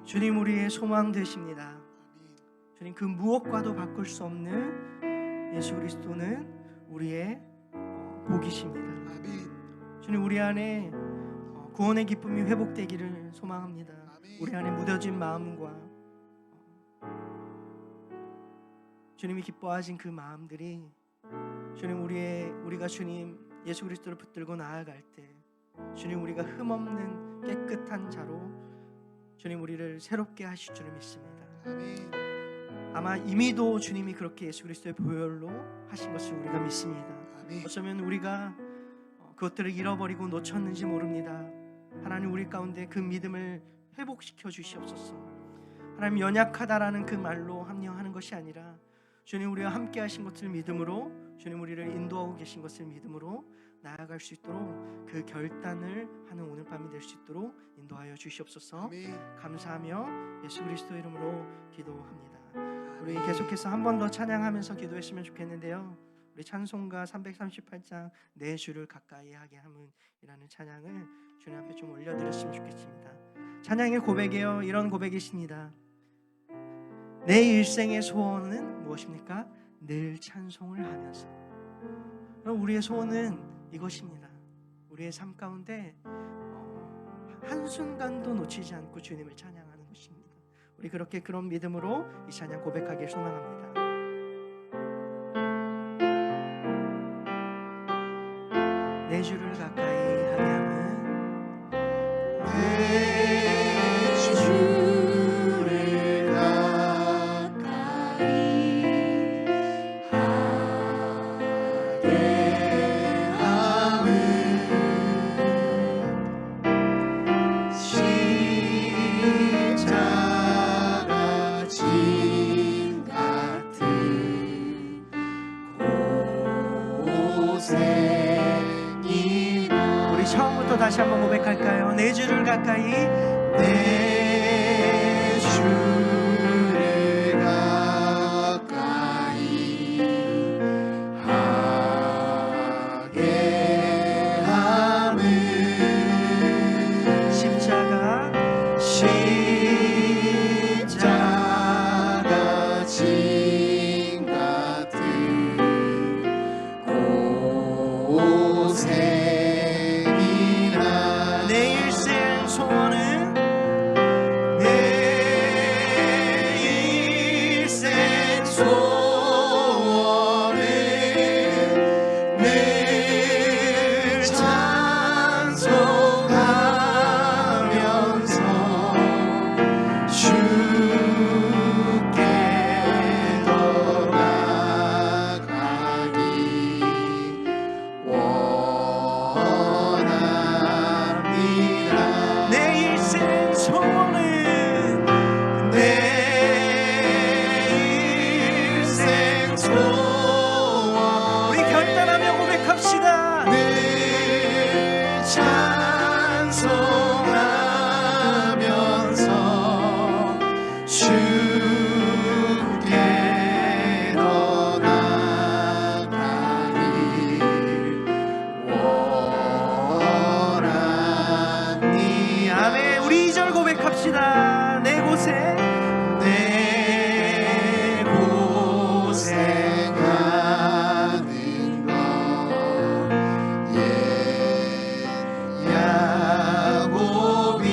주님, 우리의 소망 되십니다. 주님, 그 무엇과도 바꿀 수 없는 예수 그리스도는 우리의 복이십니다.
아멘.
주님, 우리 안에 구원의 기쁨이 회복되기를 소망합니다. 우리 안에 묻어진 마음과 주님이 기뻐하신 그 마음들이 주님, 우리가 주님 예수 그리스도를 붙들고 나아갈 때 주님, 우리가 흠없는 깨끗한 자로 주님 우리를 새롭게 하실 줄 믿습니다.
아멘.
아마 이미도 주님이 그렇게 예수 그리스도의 보혈로 하신 것을 우리가 믿습니다.
아멘.
어쩌면 우리가 그것들을 잃어버리고 놓쳤는지 모릅니다. 하나님, 우리 가운데 그 믿음을 회복시켜 주시옵소서. 하나님, 연약하다라는 그 말로 합리화하는 것이 아니라 주님, 우리와 함께 하신 것을 믿음으로, 주님 우리를 인도하고 계신 것을 믿음으로 나아갈 수 있도록 그 결단을 하는 오늘 밤이 될 수 있도록 인도하여 주시옵소서.
아멘.
감사하며 예수 그리스도 이름으로 기도합니다. 우리 계속해서 한 번 더 찬양하면서 기도했으면 좋겠는데요. 우리 우리 찬송가 338장 내 주를 가까이 하게 함은이라는 찬양을 주님 앞에 좀 올려드렸으면 좋겠습니다. 찬양의 고백이에요. 이런 고백이십니다. 내 일생의 소원은 무엇입니까? 늘 찬송을 하면서. 그럼 우리의 소원은 이것입니다. 우리의 삶 가운데 한순간도 놓치지 않고 주님을 찬양하는 것입니다. 우리 그렇게 그런 믿음으로 이 찬양 고백하길 소망합니다. 내 주를 가까이 하게 함은
내 주를 가까이 하게 함은 십자가 짐 같은 고생이나.
우리 처음부터 다시 한번 고백할까요? 내 주를 가까이
내 주를 가까이 하게 함은
십자가
십자가 짐 같은 고생이나.
내 일생 소원은
내 일생 소원은 늘 찬송하면서 주께 더 나아가기 원합니다.
내 일생 소원은
내 일생 소원
우리 결단하며 고백합시다.
늘 찬송하면서 주께 더 나아가길 원합니다.
아멘. 우리 2절 고백합시다. 내 곳에
내 고생하는 것 옛 야곱이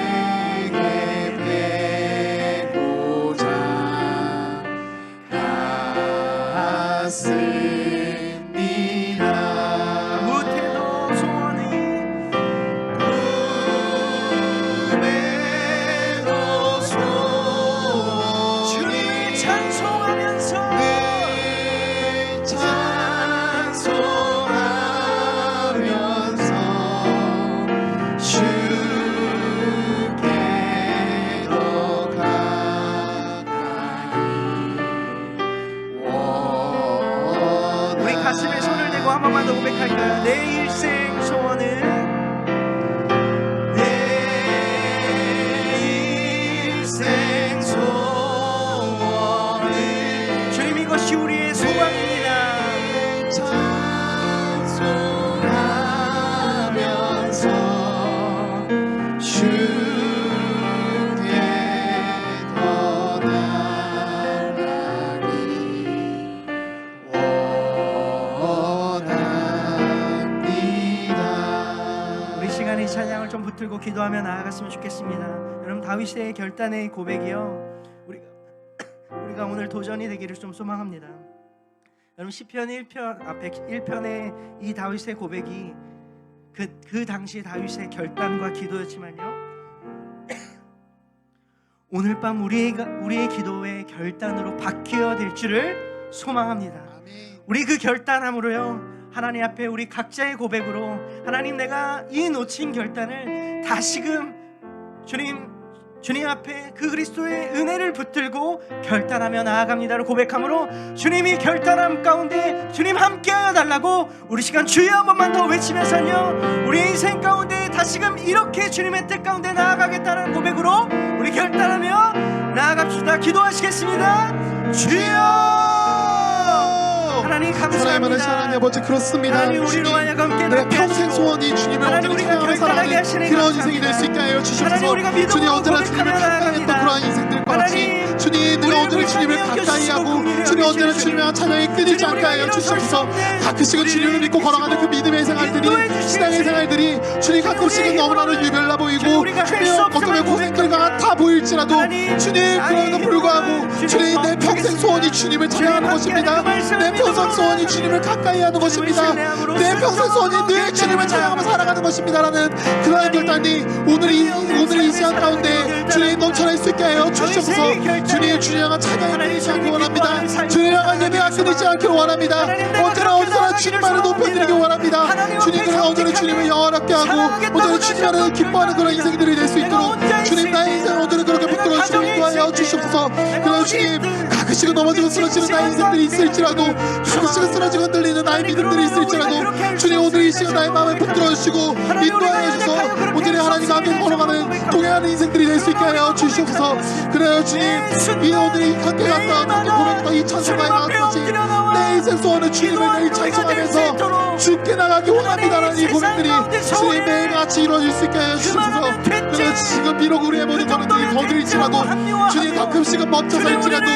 돌베개 베고자 갔습니다.
무태도 소원이
꿈에도 소원
주님을 찬송하면서
늘 찬송하면서 주께 더 가까이
우리 가슴에 손을 대고 한 번만 더 고백할까요? 내 일생 소원은
내 일생 소원은
주님 이것이 우리의 소망입니다.
찬송하면서 주께 더 나아가기 원합니다.
우리 시간에 이 찬양을 좀 붙들고 기도하며 나아갔으면 좋겠습니다. 여러분 다윗의 결단의 고백이요 우리가 오늘 도전이 되기를 좀 소망합니다. 여러분 시편 1편의 이 다윗의 고백이 그 당시 다윗의 결단과 기도였지만요 오늘 밤 우리의 기도의 결단으로 바뀌어야 될 줄을 소망합니다.
아멘.
우리 그 결단함으로요 하나님 앞에 우리 각자의 고백으로 하나님 내가 이 놓친 결단을 다시금 주님 앞에 그 그리스도의 은혜를 붙들고 결단하며 나아갑니다로 고백함으로 주님이 결단함 가운데 주님 함께하여 달라고 우리 시간 주여 한 번만 더 외치면서요 우리 인생 가운데 다시금 이렇게 주님의 뜻 가운데 나아가겠다는 고백으로 우리 결단하며 나아갑시다. 기도하시겠습니다. 주여 하나님
사랑의 하나님
감사합니다.
아버지 그렇습니다.
하나님
주님
우리로 하여금
내
깨닫게
평생
하시고
소원이 주님을
하나님
언제나
우리가
찬양하며
결단하게
살아가는
하시니
그런 인생이
감사합니다.
될 수 있게 하여
하나님
주시옵소서.
우리가 믿음으로
주님 언제나 주님을
고백하며
가까이 했던
나아갑니다.
그러한 인생들과 같이
하나님,
주님 내가
우리를
언제나 주님을
불쌍히
가까이
여겨주시고
하고
긍휼히
주님 언제나
여겨주시고
주님의 찬양이 끊이지
주님,
않게
우리가
하여
일어설 수
주시옵소서.
없는
가끔씩은 주님을 믿고 걸어가는 그 믿음의 생활들이
인도해 주시고
신앙의 생활들이 주님 가끔씩은
우리의
너무나도
힘으로는
유별나 보이고
주님, 우리가 할수
주님
없음을
어쩌면 고생들과
고백합니다.
같아 보일지라도
하나님,
주님
나의
그럼에도 불구하고
힘으로는
주님 내
주님
평생 소원이 주님을 찬양하는
함께하는
것입니다.
그 말씀을
내 평생
믿음으로
소원이 주님을 가까이 하는 것입니다.
신뢰함으로
내 평생 소원이 늘 주님을 찬양하며 살아가는 것입니다라는 그러한 결단이 오늘 이 시간 가운데 주님 넘쳐날 수 있게 하여 주시옵소서. 주님 주님과 찬양이 끊이지 않기 원합니다. 주님과 예배가 끊이지 않기를 원합니다. 언제나 주님만을 높여드리기 원합니다. 주님은 언제나 주님을 영원하게 하고 언제나 주님만을 기뻐하는 그런 인생들이 될 수 있도록 주님 나의 인생을 언제나 그렇게 붙들어 주시고 인도하여 주시옵소서. 그러나 주님 가끔씩은 넘어지고 쓰러지는 나의 인생들이 있을지라도 가끔씩은 쓰러지고 흔들리는 나의 믿음들이 있을지라도 주님 오늘 이 시간 나의 마음을 붙들어 주시고 인도하여 주셔서 오늘의 하나님과 함께 걸어가는 동행하는 인생들이 될 수 있게 하여 주시옵소서. 그래요 주님 이 오늘 함께 갔던 함께 고백했던 이 찬송가에 나왔던 것이 내 인생 소원은 주님을 매일 찬송하면서 죽게 나가기 원합니다라는 이 고백들이 주님 매일같이 이루어질 수 있게 하여 주시옵소서. 그래서 지금 비록 우리의 모든 걸음들이 거들일지라도 주님 가끔씩은 멈춰설지라도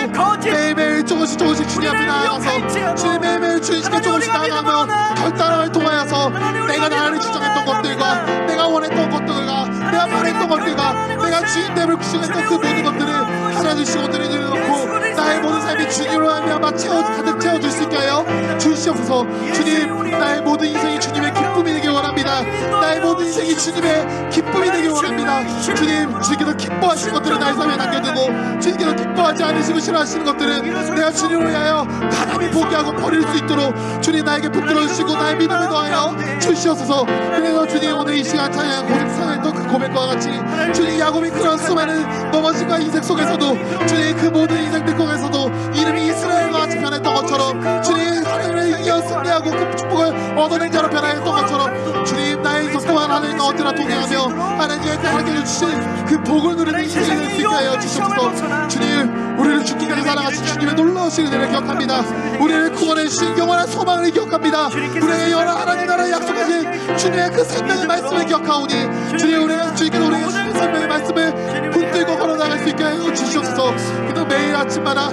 매일매일 조금씩 주님 앞에 나아가서 주님 매일매일 주님께 조금씩 나아가며 결단을 통하여서 내가 나를 지정했던 것들과 내가 원했던 것들과 내가 바랬던 것들과 내가 주인됨을 구시했던 그 모든 것들을 하나님씩 오늘에 내려놓고 나의 모든 삶이 주님으로 말미암아 가득 채워줄 수 있게 하여 주시옵소서. 주님 나의 모든 인생이 주님의 기쁨이 되길 원합니다. 나의 모든 인생이 주님의 기쁨이 되길 원합니다. 주님 주님께서 기뻐하시는 것들은 나의 삶에 남겨두고 주님께서 기뻐하지 않으시고 싫어하시는 것들은 내가 주님을 위하여 가람히 포기하고 버릴 수 있도록 주님 나에게 붙들어 주시고 나의 믿음을 더하여 주시옵소서. 그래서 주님 오늘 이 시간 찬양 고백상했던 그 고백과 같이 주님 야곱이 그런 수많은 넘어짐과 인생 속에서도 주님 그 모든 인생들 속에서도 이름이 이스라엘과 같이 변했던 것처럼 주님 하나님을 이겨 승리하고 그 축복을 얻어낸 자로 변화했던 것처럼 주님 나의 인생 또한 하나님과 언제나 동행하며 하나님의 하나님께 주신 그 복을 누리는 인생이 될 수 있게 하여 주시옵소서. 주님 우리를 죽기까지 살아가신 주님의 놀라우신 은혜를 기억합니다. 우리를 구원해 주신 영원한 소망을 기억합니다. 우리에게 영원한 하나님 나라에 약속하신 주님의 그 생명의 말씀을 기억하오니 주님 우리가 주님께서 우리에게 주신 생명의 말씀을 붙들고 걸어나갈 수 있게 하여 주시옵소서. 그래서 매일 아침마다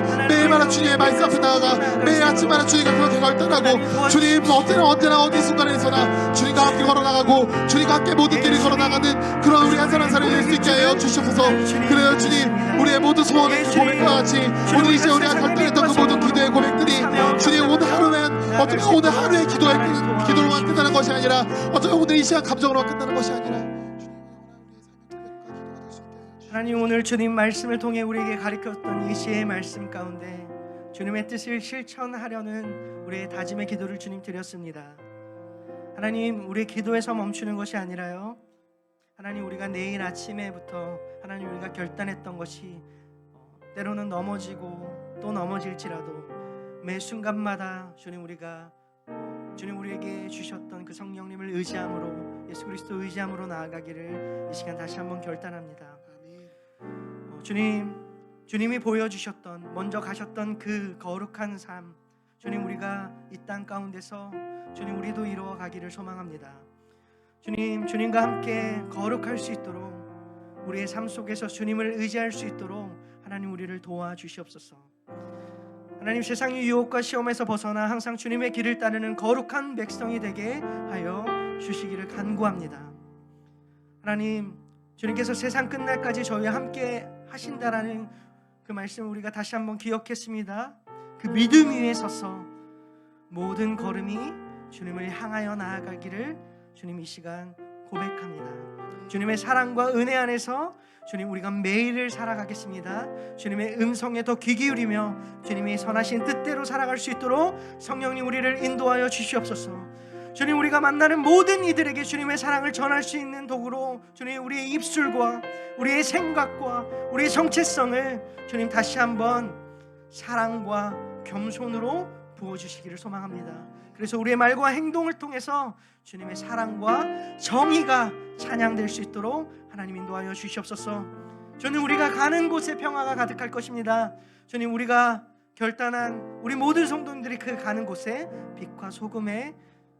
주님의 말씀 앞에 나아가 매일 아침마다 주님과 그렇게 결단하고 주님 언제나 어디 순간에서나 주님과 함께 걸어나가고 주님과 함께 모든 길을 걸어나가는 그런 우리 한 사람 될 수 있게 하여 주시옵소서. 그래요 주님 우리의 모든 소원의 고백과 같이 오늘 이제 우리가 결단했던 그 모든 기도의 고백들이 주님 오늘 하루는 어쩌면 오늘 하루의 기도로만 끝나는 것이 아니라 어쩌면 오늘 이 시간 감정으로만 끝나는 것이 아니라
하나님 오늘 주님 말씀을 통해 우리에게 가르쳤던 이 시의 말씀 가운데 주님의 뜻을 실천하려는 우리의 다짐의 기도를 주님 드렸습니다. 하나님 우리의 기도에서 멈추는 것이 아니라요 하나님 우리가 내일 아침에부터 하나님 우리가 결단했던 것이 때로는 넘어지고 또 넘어질지라도 매 순간마다 주님 우리에게 주셨던 그 성령님을 의지함으로 예수 그리스도 의지함으로 나아가기를 이 시간 다시 한번 결단합니다. 주님이 보여주셨던 먼저 가셨던 그 거룩한 삶 주님 우리가 이 땅 가운데서 주님 우리도 이루어 가기를 소망합니다. 주님과 함께 거룩할 수 있도록 우리의 삶 속에서 주님을 의지할 수 있도록 하나님 우리를 도와주시옵소서. 하나님 세상의 유혹과 시험에서 벗어나 항상 주님의 길을 따르는 거룩한 백성이 되게 하여 주시기를 간구합니다. 하나님 주님께서 세상 끝날까지 저희와 함께 하신다라는 그 말씀을 우리가 다시 한번 기억했습니다. 그 믿음 위에 서서 모든 걸음이 주님을 향하여 나아가기를 주님 이 시간 고백합니다. 주님의 사랑과 은혜 안에서 주님 우리가 매일을 살아가겠습니다. 주님의 음성에 더 귀 기울이며 주님의 선하신 뜻대로 살아갈 수 있도록 성령님 우리를 인도하여 주시옵소서. 주님 우리가 만나는 모든 이들에게 주님의 사랑을 전할 수 있는 도구로 주님 우리의 입술과 우리의 생각과 우리의 정체성을 주님 다시 한번 사랑과 겸손으로 부어주시기를 소망합니다. 그래서 우리의 말과 행동을 통해서 주님의 사랑과 정의가 찬양될 수 있도록 하나님 인도하여 주시옵소서. 주님, 우리가 가는 곳에 평화가 가득할 것입니다. 주님, 우리가 결단한 우리 모든 성도님들이 그 가는 곳에 빛과 소금의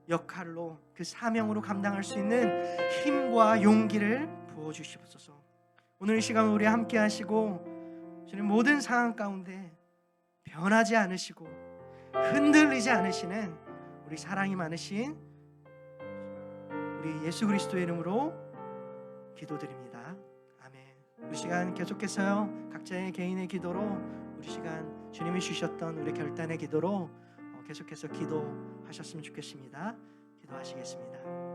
역할로, 그 사명으로 감당할 수 있는 힘과 용기를 부어주시옵소서. 오늘 이 시간 우리 함께 하시고 주님, 모든 상황 가운데 변하지 않으시고 흔들리지 않으시는 우리 사랑이 많으신 우리 예수 그리스도의 이름으로 기도드립니다. 아멘. 우리 시간 계속해서요, 각자의 개인의 기도로, 우리 시간 주님이 주셨던 우리 결단의 기도로 계속해서 기도하셨으면 좋겠습니다. 기도하시겠습니다.